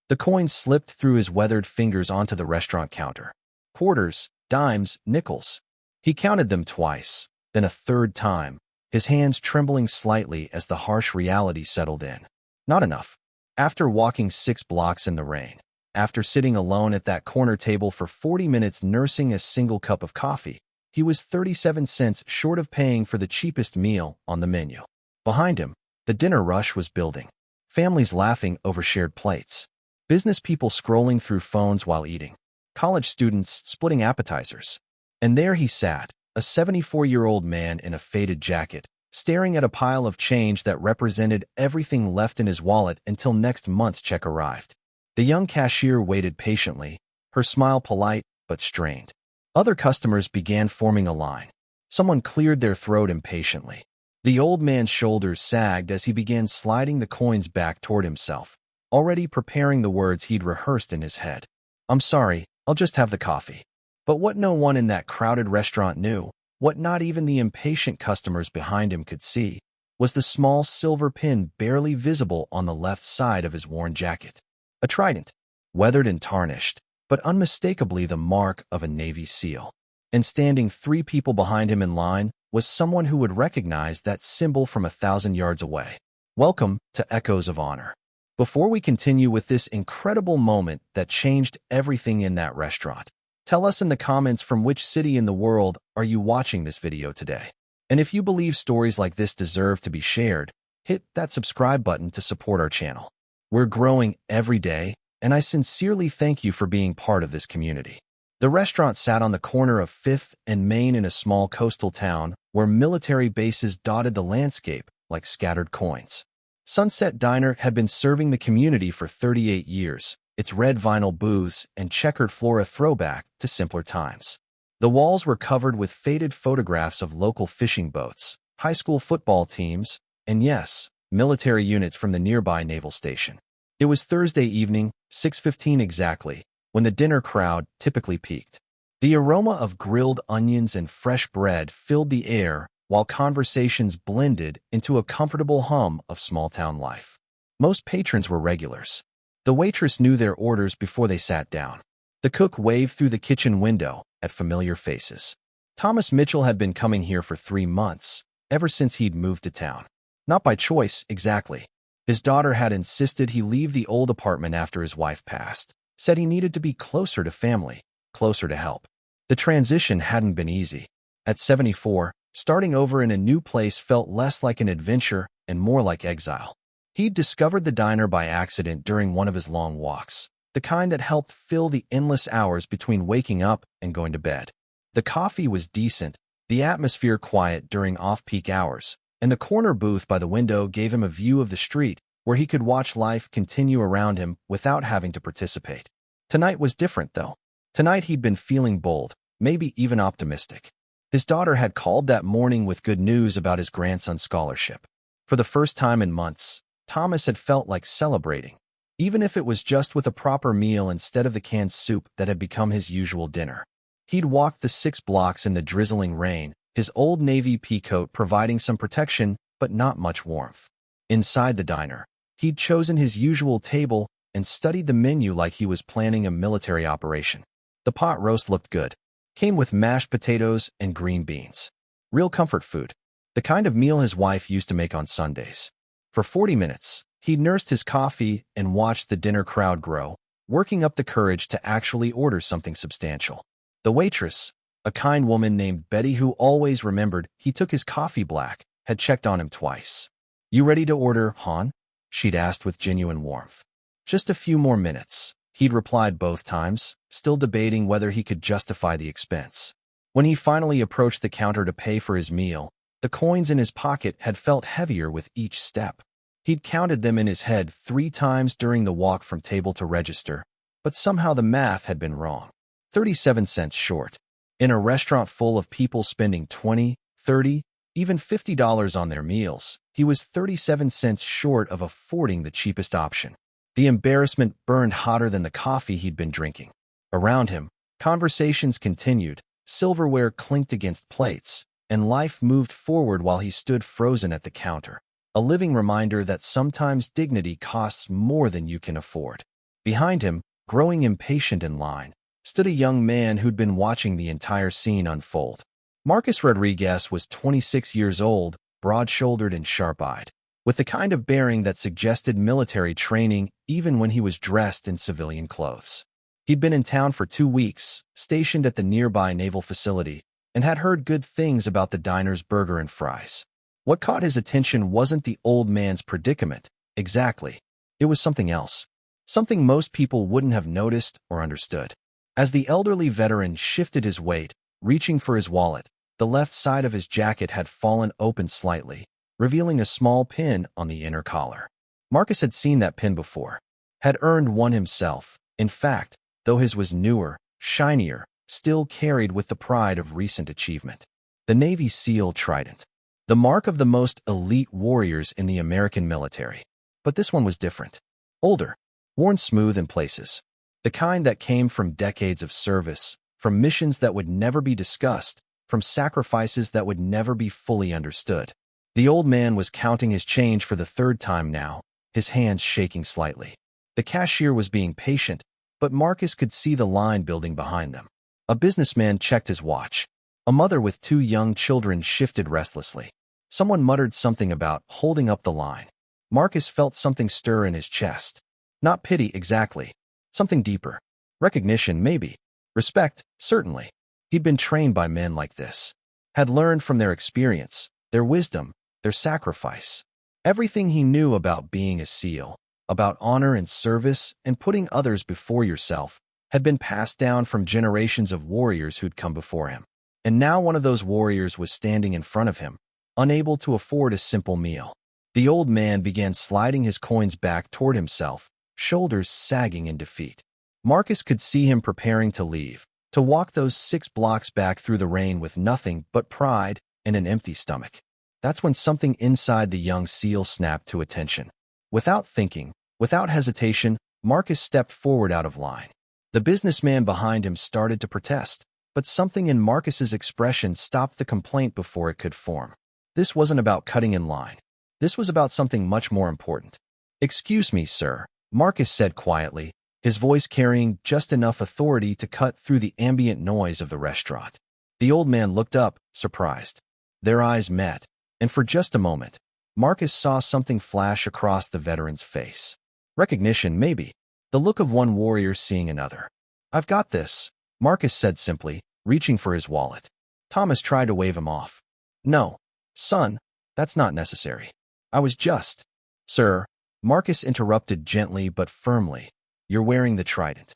The coins slipped through his weathered fingers onto the restaurant counter. Quarters, dimes, nickels. He counted them twice, then a third time, his hands trembling slightly as the harsh reality settled in. Not enough. After walking 6 blocks in the rain, after sitting alone at that corner table for 40 minutes nursing a single cup of coffee, he was 37 cents short of paying for the cheapest meal on the menu. Behind him, the dinner rush was building. Families laughing over shared plates. Business people scrolling through phones while eating. College students splitting appetizers. And there he sat, a 74-year-old man in a faded jacket, staring at a pile of change that represented everything left in his wallet until next month's check arrived. The young cashier waited patiently, her smile polite but strained. Other customers began forming a line. Someone cleared their throat impatiently. The old man's shoulders sagged as he began sliding the coins back toward himself, already preparing the words he'd rehearsed in his head. "I'm sorry, I'll just have the coffee." But what no one in that crowded restaurant knew, what not even the impatient customers behind him could see, was the small silver pin barely visible on the left side of his worn jacket. A trident, weathered and tarnished, but unmistakably the mark of a Navy SEAL. And standing 3 people behind him in line was someone who would recognize that symbol from 1,000 yards away. Welcome to Echoes of Honor. Before we continue with this incredible moment that changed everything in that restaurant, tell us in the comments from which city in the world are you watching this video today. And if you believe stories like this deserve to be shared, hit that subscribe button to support our channel. We're growing every day, and I sincerely thank you for being part of this community. The restaurant sat on the corner of 5th and Main in a small coastal town where military bases dotted the landscape like scattered coins. Sunset Diner had been serving the community for 38 years, its red vinyl booths and checkered floor a throwback to simpler times. The walls were covered with faded photographs of local fishing boats, high school football teams, and yes, military units from the nearby naval station. It was Thursday evening, 6:15 exactly, when the dinner crowd typically peaked. The aroma of grilled onions and fresh bread filled the air while conversations blended into a comfortable hum of small-town life. Most patrons were regulars. The waitress knew their orders before they sat down. The cook waved through the kitchen window at familiar faces. Thomas Mitchell had been coming here for 3 months, ever since he'd moved to town. Not by choice, exactly. His daughter had insisted he leave the old apartment after his wife passed, said he needed to be closer to family, closer to help. The transition hadn't been easy. At 74, starting over in a new place felt less like an adventure and more like exile. He'd discovered the diner by accident during one of his long walks, the kind that helped fill the endless hours between waking up and going to bed. The coffee was decent, the atmosphere quiet during off-peak hours, and the corner booth by the window gave him a view of the street where he could watch life continue around him without having to participate. Tonight was different, though. Tonight he'd been feeling bold, maybe even optimistic. His daughter had called that morning with good news about his grandson's scholarship. For the first time in months, Thomas had felt like celebrating, even if it was just with a proper meal instead of the canned soup that had become his usual dinner. He'd walked the 6 blocks in the drizzling rain, his old Navy peacoat providing some protection but not much warmth. Inside the diner, he'd chosen his usual table and studied the menu like he was planning a military operation. The pot roast looked good. Came with mashed potatoes and green beans. Real comfort food. The kind of meal his wife used to make on Sundays. For 40 minutes, he nursed his coffee and watched the dinner crowd grow, working up the courage to actually order something substantial. The waitress, a kind woman named Betty who always remembered he took his coffee black, had checked on him twice. "You ready to order, hon?" she'd asked with genuine warmth. "Just a few more minutes," he'd replied both times, still debating whether he could justify the expense. When he finally approached the counter to pay for his meal, the coins in his pocket had felt heavier with each step. He'd counted them in his head 3 times during the walk from table to register, but somehow the math had been wrong. 37 cents short. In a restaurant full of people spending $20, $30, even $50 on their meals, he was 37 cents short of affording the cheapest option. The embarrassment burned hotter than the coffee he'd been drinking. Around him, conversations continued, silverware clinked against plates, and life moved forward while he stood frozen at the counter. A living reminder that sometimes dignity costs more than you can afford. Behind him, growing impatient in line, stood a young man who'd been watching the entire scene unfold. Marcus Rodriguez was 26 years old, broad-shouldered and sharp-eyed, with the kind of bearing that suggested military training even when he was dressed in civilian clothes. He'd been in town for 2 weeks, stationed at the nearby naval facility, and had heard good things about the diner's burger and fries. What caught his attention wasn't the old man's predicament, exactly. It was something else, something most people wouldn't have noticed or understood. As the elderly veteran shifted his weight, reaching for his wallet, the left side of his jacket had fallen open slightly, revealing a small pin on the inner collar. Marcus had seen that pin before, had earned one himself. In fact, though his was newer, shinier, still carried with the pride of recent achievement. The Navy SEAL trident, the mark of the most elite warriors in the American military. But this one was different. Older, worn smooth in places. The kind that came from decades of service, from missions that would never be discussed, from sacrifices that would never be fully understood. The old man was counting his change for the 3rd time now, his hands shaking slightly. The cashier was being patient, but Marcus could see the line building behind them. A businessman checked his watch. A mother with 2 young children shifted restlessly. Someone muttered something about holding up the line. Marcus felt something stir in his chest. Not pity exactly. Something deeper. Recognition, maybe. Respect, certainly. He'd been trained by men like this. Had learned from their experience, their wisdom, their sacrifice. Everything he knew about being a SEAL, about honor and service and putting others before yourself, had been passed down from generations of warriors who'd come before him. And now one of those warriors was standing in front of him, unable to afford a simple meal. The old man began sliding his coins back toward himself, shoulders sagging in defeat. Marcus could see him preparing to leave, to walk those 6 blocks back through the rain with nothing but pride and an empty stomach. That's when something inside the young SEAL snapped to attention. Without thinking, without hesitation, Marcus stepped forward out of line. The businessman behind him started to protest, but something in Marcus's expression stopped the complaint before it could form. This wasn't about cutting in line. This was about something much more important. "Excuse me, sir," Marcus said quietly, his voice carrying just enough authority to cut through the ambient noise of the restaurant. The old man looked up, surprised. Their eyes met, and for just a moment, Marcus saw something flash across the veteran's face. Recognition, maybe. The look of one warrior seeing another. "I've got this," Marcus said simply, reaching for his wallet. Thomas tried to wave him off. "No, son, that's not necessary. I was just—" "Sir," Marcus interrupted gently but firmly, "you're wearing the trident."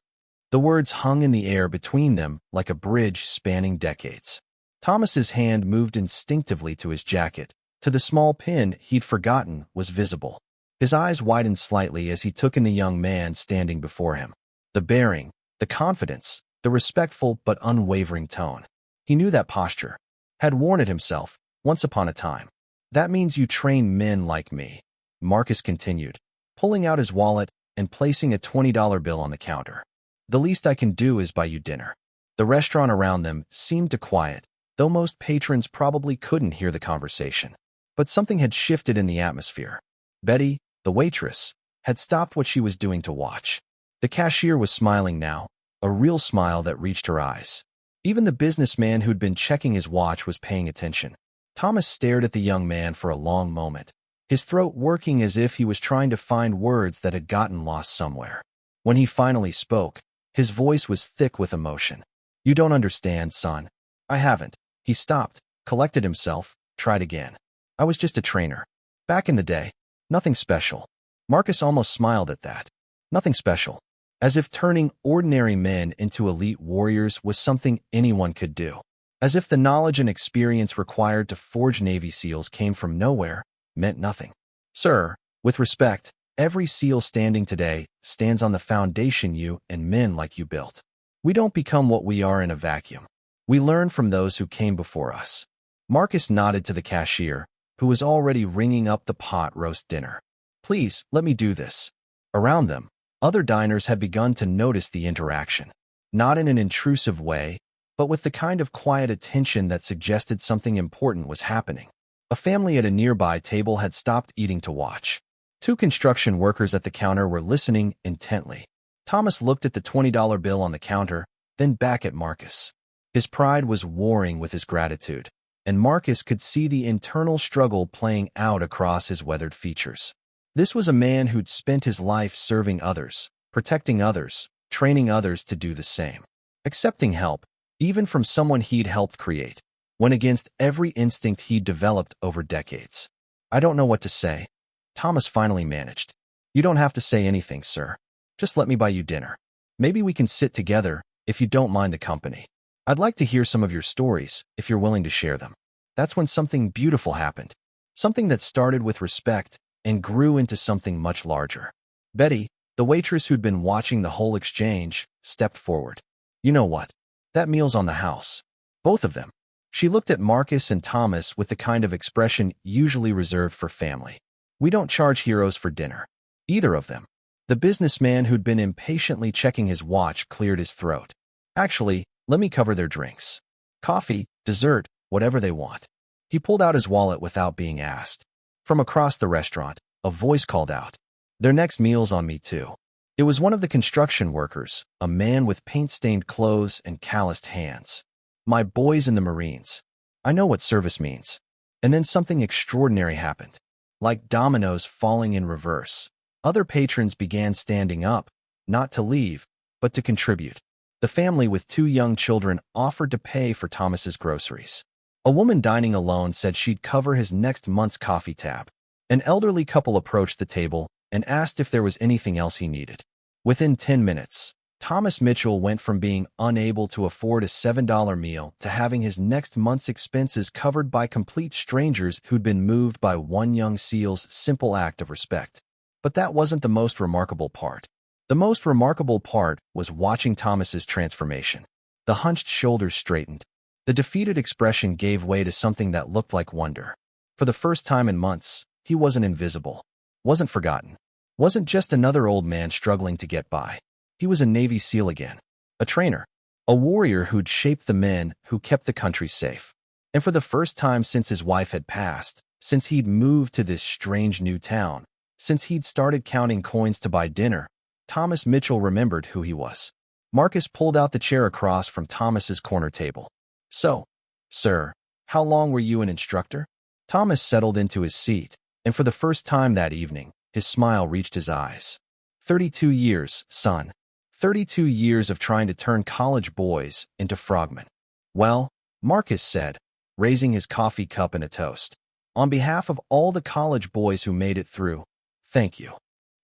The words hung in the air between them like a bridge spanning decades. Thomas's hand moved instinctively to his jacket, to the small pin he'd forgotten was visible. His eyes widened slightly as he took in the young man standing before him. The bearing, the confidence, the respectful but unwavering tone. He knew that posture. Had worn it himself, once upon a time. "That means you train men like me," Marcus continued, pulling out his wallet and placing a $20 bill on the counter. "The least I can do is buy you dinner." The restaurant around them seemed to quiet, though most patrons probably couldn't hear the conversation. But something had shifted in the atmosphere. Betty, the waitress, had stopped what she was doing to watch. The cashier was smiling now, a real smile that reached her eyes. Even the businessman who'd been checking his watch was paying attention. Thomas stared at the young man for a long moment, his throat working as if he was trying to find words that had gotten lost somewhere. When he finally spoke, his voice was thick with emotion. "You don't understand, son. I haven't." He stopped, collected himself, tried again. "I was just a trainer. Back in the day. Nothing special." Marcus almost smiled at that. Nothing special. As if turning ordinary men into elite warriors was something anyone could do. As if the knowledge and experience required to forge Navy SEALs came from nowhere, meant nothing. "Sir, with respect, every SEAL standing today stands on the foundation you and men like you built. We don't become what we are in a vacuum. We learn from those who came before us." Marcus nodded to the cashier, who was already ringing up the pot roast dinner. "Please, let me do this." Around them, other diners had begun to notice the interaction. Not in an intrusive way, but with the kind of quiet attention that suggested something important was happening. A family at a nearby table had stopped eating to watch. 2 construction workers at the counter were listening intently. Thomas looked at the $20 bill on the counter, then back at Marcus. His pride was warring with his gratitude, and Marcus could see the internal struggle playing out across his weathered features. This was a man who'd spent his life serving others, protecting others, training others to do the same. Accepting help, even from someone he'd helped create, went against every instinct he'd developed over decades. "I don't know what to say," Thomas finally managed. "You don't have to say anything, sir. Just let me buy you dinner. Maybe we can sit together, if you don't mind the company. I'd like to hear some of your stories, if you're willing to share them." That's when something beautiful happened. Something that started with respect and grew into something much larger. Betty, the waitress who'd been watching the whole exchange, stepped forward. "You know what? That meal's on the house. Both of them." She looked at Marcus and Thomas with the kind of expression usually reserved for family. "We don't charge heroes for dinner. Either of them." The businessman who'd been impatiently checking his watch cleared his throat. "Actually, let me cover their drinks. Coffee, dessert, whatever they want." He pulled out his wallet without being asked. From across the restaurant, a voice called out, "Their next meal's on me too." It was one of the construction workers, a man with paint-stained clothes and calloused hands. "My boys in the Marines. I know what service means." And then something extraordinary happened. Like dominoes falling in reverse, other patrons began standing up, not to leave, but to contribute. The family with 2 young children offered to pay for Thomas's groceries. A woman dining alone said she'd cover his next month's coffee tab. An elderly couple approached the table and asked if there was anything else he needed. Within 10 minutes, Thomas Mitchell went from being unable to afford a $7 meal to having his next month's expenses covered by complete strangers who'd been moved by one young SEAL's simple act of respect. But that wasn't the most remarkable part. The most remarkable part was watching Thomas's transformation. The hunched shoulders straightened. The defeated expression gave way to something that looked like wonder. For the first time in months, he wasn't invisible, wasn't forgotten, wasn't just another old man struggling to get by. He was a Navy SEAL again, a trainer, a warrior who'd shaped the men who kept the country safe. And for the first time since his wife had passed, since he'd moved to this strange new town, since he'd started counting coins to buy dinner, Thomas Mitchell remembered who he was. Marcus pulled out the chair across from Thomas's corner table. "So, sir, how long were you an instructor?" Thomas settled into his seat, and for the first time that evening, his smile reached his eyes. 32 years, son. 32 years of trying to turn college boys into frogmen." "Well," Marcus said, raising his coffee cup in a toast, "on behalf of all the college boys who made it through, thank you."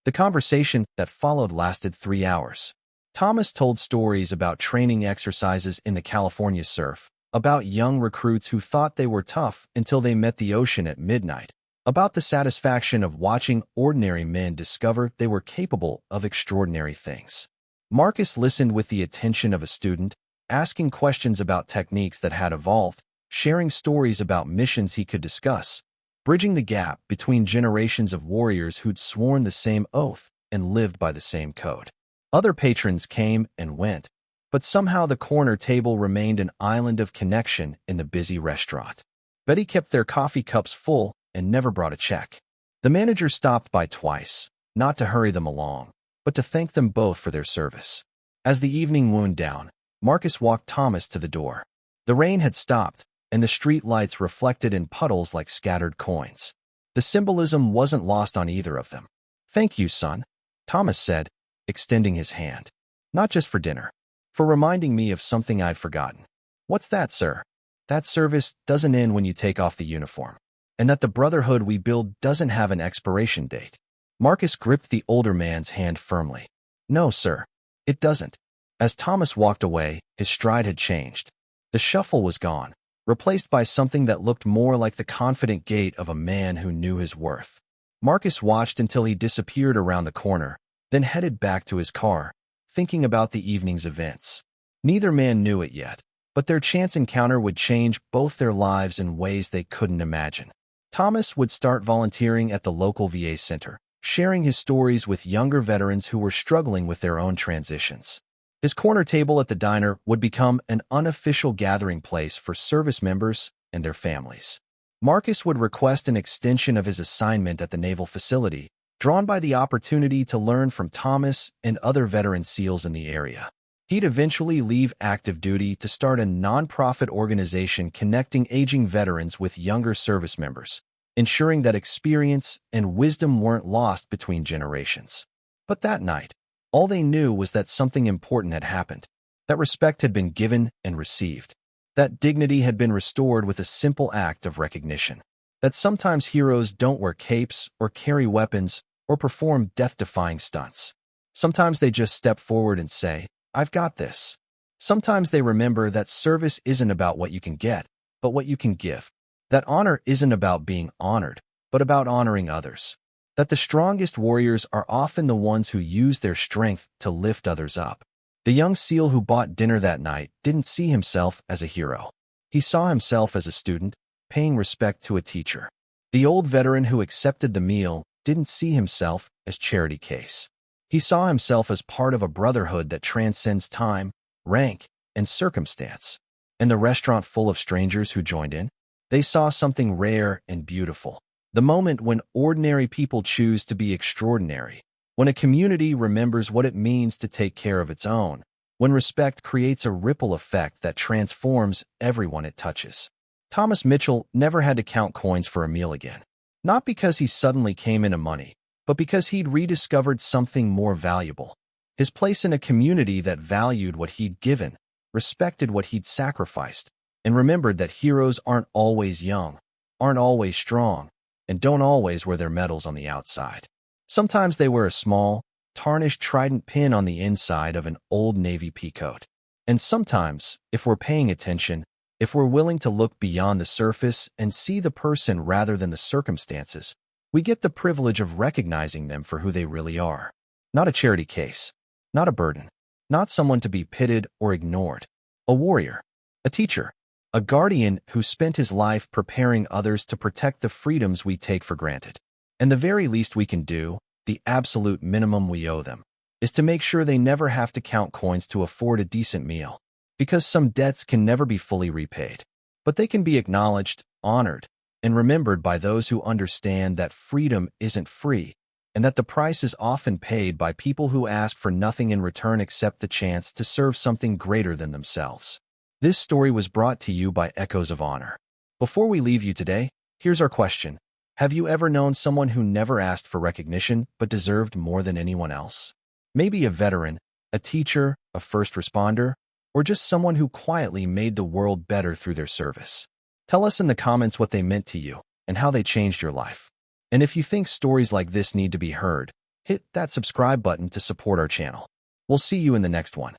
The conversation that followed lasted 3 hours. Thomas told stories about training exercises in the California surf, about young recruits who thought they were tough until they met the ocean at midnight, about the satisfaction of watching ordinary men discover they were capable of extraordinary things. Marcus listened with the attention of a student, asking questions about techniques that had evolved, sharing stories about missions he could discuss, bridging the gap between generations of warriors who'd sworn the same oath and lived by the same code. Other patrons came and went, but somehow the corner table remained an island of connection in the busy restaurant. Betty kept their coffee cups full and never brought a check. The manager stopped by twice, not to hurry them along, but to thank them both for their service. As the evening wound down, Marcus walked Thomas to the door. The rain had stopped, and the street lights reflected in puddles like scattered coins. The symbolism wasn't lost on either of them. "Thank you, son," Thomas said, extending his hand. "Not just for dinner. For reminding me of something I'd forgotten." "What's that, sir?" "That service doesn't end when you take off the uniform, and that the brotherhood we build doesn't have an expiration date." Marcus gripped the older man's hand firmly. "No, sir, it doesn't." As Thomas walked away, his stride had changed. The shuffle was gone, replaced by something that looked more like the confident gait of a man who knew his worth. Marcus watched until he disappeared around the corner, then headed back to his car, thinking about the evening's events. Neither man knew it yet, but their chance encounter would change both their lives in ways they couldn't imagine. Thomas would start volunteering at the local VA center, sharing his stories with younger veterans who were struggling with their own transitions. His corner table at the diner would become an unofficial gathering place for service members and their families. Marcus would request an extension of his assignment at the naval facility, drawn by the opportunity to learn from Thomas and other veteran SEALs in the area. He'd eventually leave active duty to start a non-profit organization connecting aging veterans with younger service members, ensuring that experience and wisdom weren't lost between generations. But that night, all they knew was that something important had happened, that respect had been given and received, that dignity had been restored with a simple act of recognition, that sometimes heroes don't wear capes or carry weapons or perform death-defying stunts. Sometimes they just step forward and say, "I've got this." Sometimes they remember that service isn't about what you can get, but what you can give. That honor isn't about being honored, but about honoring others. That the strongest warriors are often the ones who use their strength to lift others up. The young SEAL who bought dinner that night didn't see himself as a hero. He saw himself as a student, paying respect to a teacher. The old veteran who accepted the meal didn't see himself as charity case. He saw himself as part of a brotherhood that transcends time, rank, and circumstance. And the restaurant full of strangers who joined in, they saw something rare and beautiful. The moment when ordinary people choose to be extraordinary. When a community remembers what it means to take care of its own. When respect creates a ripple effect that transforms everyone it touches. Thomas Mitchell never had to count coins for a meal again. Not because he suddenly came into money, but because he'd rediscovered something more valuable. His place in a community that valued what he'd given, respected what he'd sacrificed, and remembered that heroes aren't always young, aren't always strong, and don't always wear their medals on the outside. Sometimes they wear a small, tarnished trident pin on the inside of an old Navy peacoat. And sometimes, if we're paying attention, if we're willing to look beyond the surface and see the person rather than the circumstances, we get the privilege of recognizing them for who they really are. Not a charity case, not a burden, not someone to be pitted or ignored. A warrior, a teacher, a guardian who spent his life preparing others to protect the freedoms we take for granted. And the very least we can do, the absolute minimum we owe them, is to make sure they never have to count coins to afford a decent meal. Because some debts can never be fully repaid, but they can be acknowledged, honored, and remembered by those who understand that freedom isn't free, and that the price is often paid by people who ask for nothing in return except the chance to serve something greater than themselves. This story was brought to you by Echoes of Honor. Before we leave you today, here's our question. Have you ever known someone who never asked for recognition but deserved more than anyone else? Maybe a veteran, a teacher, a first responder, or just someone who quietly made the world better through their service. Tell us in the comments what they meant to you and how they changed your life. And if you think stories like this need to be heard, hit that subscribe button to support our channel. We'll see you in the next one.